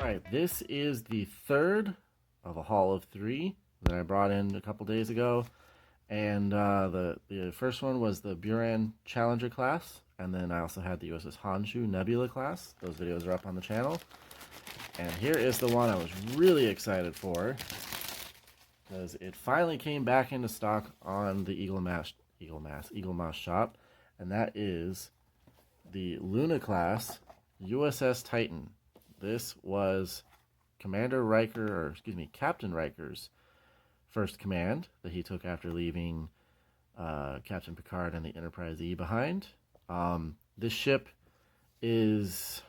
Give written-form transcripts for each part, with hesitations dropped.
All right, this is the third of a haul of three that I brought in a couple days ago. And the first one was the Buran Challenger class. And then I also had the USS Honshu Nebula class. Those videos are up on the channel. And here is the one I was really excited because it finally came back into stock on the Eaglemoss shop. And that is the Luna class USS Titan. This was Captain Riker's first command that he took after leaving Captain Picard and the Enterprise E behind. This ship is,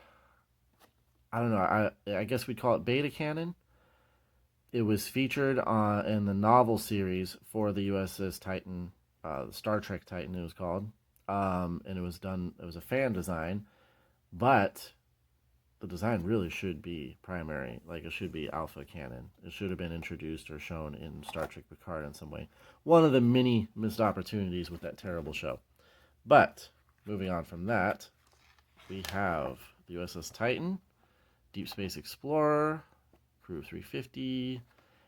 I don't know, I guess we'd call it beta canon. It was featured in the novel series for the USS Titan, the Star Trek Titan it was called. And it was a fan design, but the design really should be primary, like it should be alpha canon. It should have been introduced or shown in Star Trek Picard in some way. One of the many missed opportunities with that terrible show. But moving on from that, we have the USS Titan, Deep Space Explorer, crew 350,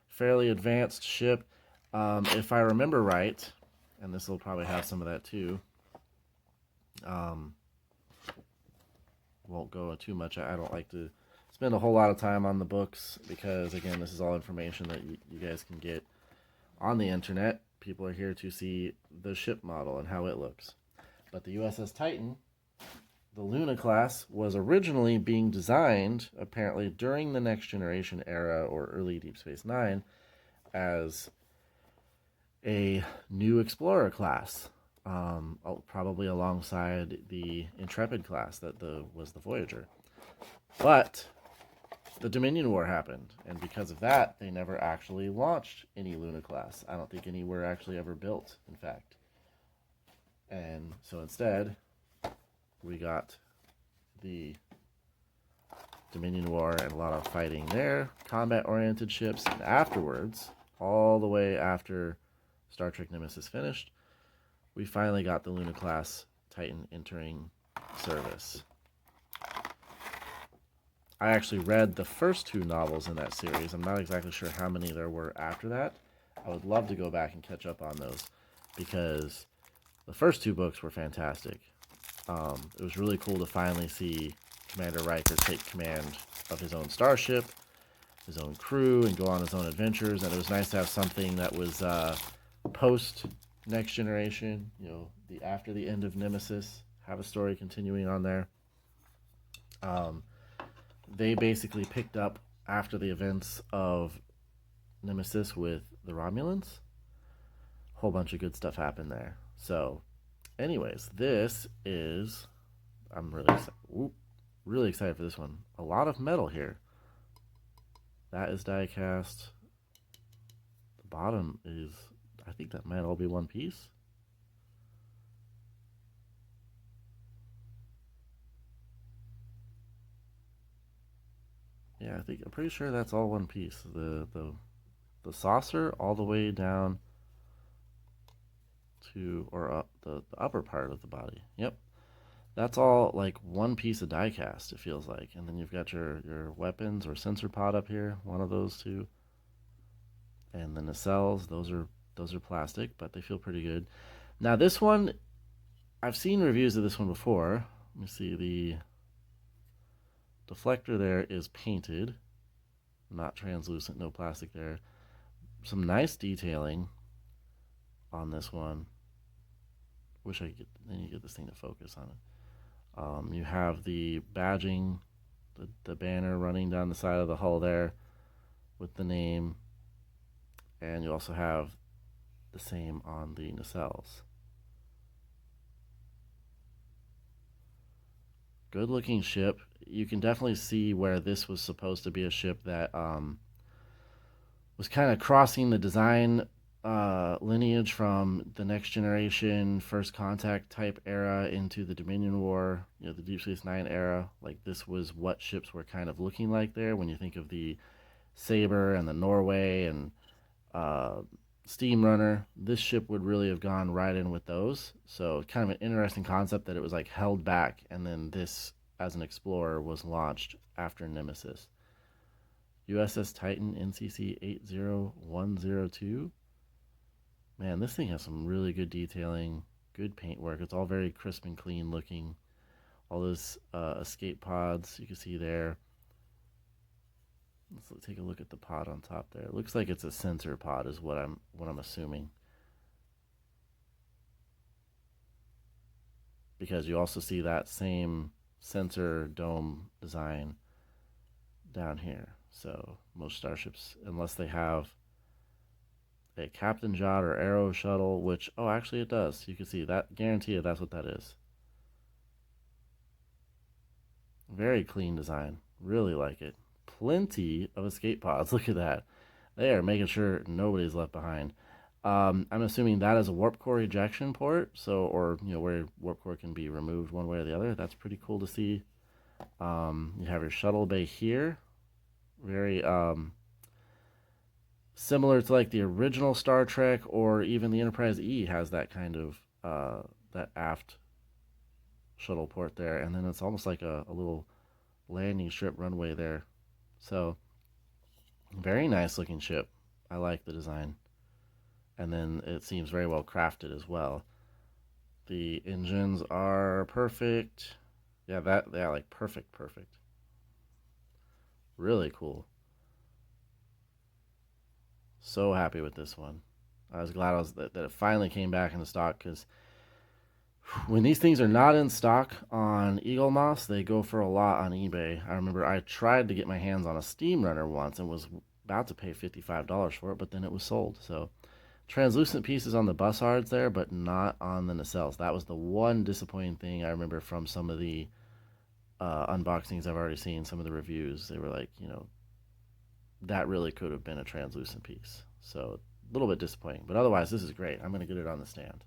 fairly advanced ship. If I remember right, and this will probably have some of that too, won't go too much. I don't like to spend a whole lot of time on the books because, again, this is all information that you guys can get on the internet. People are here to see the ship model and how it looks. But the USS Titan, the Luna class, was originally being designed, apparently, during the Next Generation era or early Deep Space Nine as a new Explorer class. Probably alongside the Intrepid class that was the Voyager. But the Dominion War happened, and because of that, they never actually launched any Luna class. I don't think any were actually ever built, in fact. And so instead, we got the Dominion War and a lot of fighting there, combat-oriented ships, and afterwards, all the way after Star Trek Nemesis finished, we finally got the Luna class Titan entering service. I actually read the first two novels in that series. I'm not exactly sure how many there were after that. I would love to go back and catch up on those because the first two books were fantastic. It was really cool to finally see Commander Riker take command of his own starship, his own crew, and go on his own adventures. And it was nice to have something that was post Next Generation, after the end of Nemesis, have a story continuing on there. They basically picked up after the events of Nemesis with the Romulans. A whole bunch of good stuff happened there. So, anyways, I'm really excited for this one. A lot of metal here. That is die cast. The bottom is, I think that might all be one piece. Yeah, I'm pretty sure that's all one piece. The saucer all the way down to, or up the upper part of the body. Yep. That's all like one piece of die cast, it feels like. And then you've got your weapons or sensor pod up here, one of those two. And the nacelles, those are plastic, but they feel pretty good. Now this one, I've seen reviews of this one before. Let me see, the deflector there is painted, not translucent, no plastic there. Some nice detailing on this one. Wish I could get this thing to focus on it. You have the badging, the banner running down the side of the hull there with the name, and you also have the same on the nacelles. Good looking ship. You can definitely see where this was supposed to be a ship that was kind of crossing the design lineage from the Next Generation, First Contact type era into the Dominion War, the Deep Space Nine era. Like, this was what ships were kind of looking like there when you think of the Saber and the Norway and Steam Runner. This ship would really have gone right in with those. So kind of an interesting concept that it was like held back, and then this as an explorer was launched after Nemesis. USS Titan NCC 80102. Man, this thing has some really good detailing, good paintwork. It's all very crisp and clean looking. All those escape pods you can see there. Let's take a look at the pod on top there. It looks like it's a sensor pod is what I'm assuming. Because you also see that same sensor dome design down here. So most starships, unless they have a Captain Jot or Arrow shuttle, which, oh, actually it does. You can see that, guarantee you that's what that is. Very clean design. Really like it. Plenty of escape pods. Look at that. They are making sure nobody's left behind. I'm assuming that is a warp core ejection port, so, or where warp core can be removed one way or the other. That's pretty cool to see. You have your shuttle bay here. Very similar to like the original Star Trek, or even the Enterprise E has that kind of that aft shuttle port there, and then it's almost like a little landing strip runway there. So very nice looking ship. I like the design, and then it seems very well crafted as well. The engines are perfect. Yeah, like perfect. Really cool. So happy with this one. I was glad that it finally came back into stock, because when these things are not in stock on Eaglemoss, they go for a lot on eBay. I remember I tried to get my hands on a Steam Runner once and was about to pay $55 for it, but then it was sold. So translucent pieces on the bussards there, but not on the nacelles. That was the one disappointing thing I remember from some of the unboxings I've already seen, some of the reviews. They were like, that really could have been a translucent piece. So a little bit disappointing, but otherwise this is great. I'm going to get it on the stand.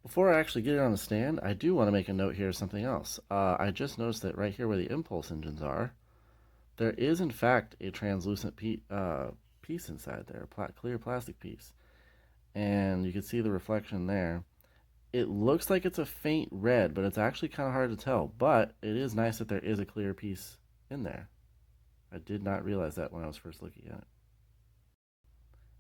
Before I actually get it on the stand, I do want to make a note here of something else. I just noticed that right here where the impulse engines are, there is in fact a translucent piece inside there, clear plastic piece. And you can see the reflection there. It looks like it's a faint red, but it's actually kind of hard to tell. But it is nice that there is a clear piece in there. I did not realize that when I was first looking at it.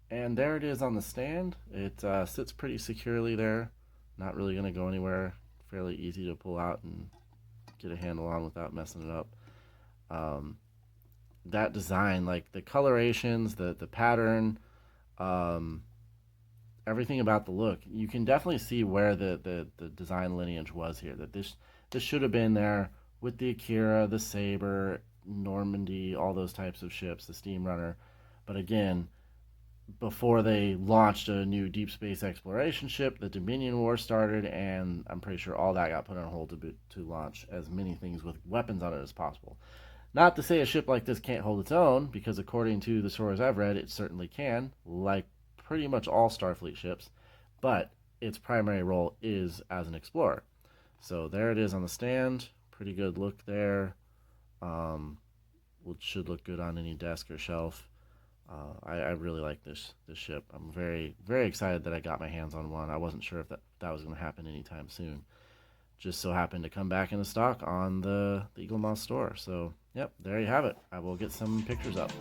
And there it is on the stand. It sits pretty securely there. Not really going to go anywhere. Fairly easy to pull out and get a handle on without messing it up. That design, like the colorations, the pattern, everything about the look, you can definitely see where the design lineage was here. That this should have been there with the Akira, the Saber, Normandy, all those types of ships, the Steam Runner. But again, before they launched a new deep space exploration ship, the Dominion War started, and I'm pretty sure all that got put on hold to launch as many things with weapons on it as possible. Not to say a ship like this can't hold its own, because according to the stories I've read, it certainly can, like pretty much all Starfleet ships, but its primary role is as an explorer. So there it is on the stand. Pretty good look there. Which should look good on any desk or shelf. I really like this ship. I'm very excited that I got my hands on one. I wasn't sure if that was going to happen anytime soon. Just so happened to come back into stock on the Eaglemoss store. So, yep, there you have it. I will get some pictures up.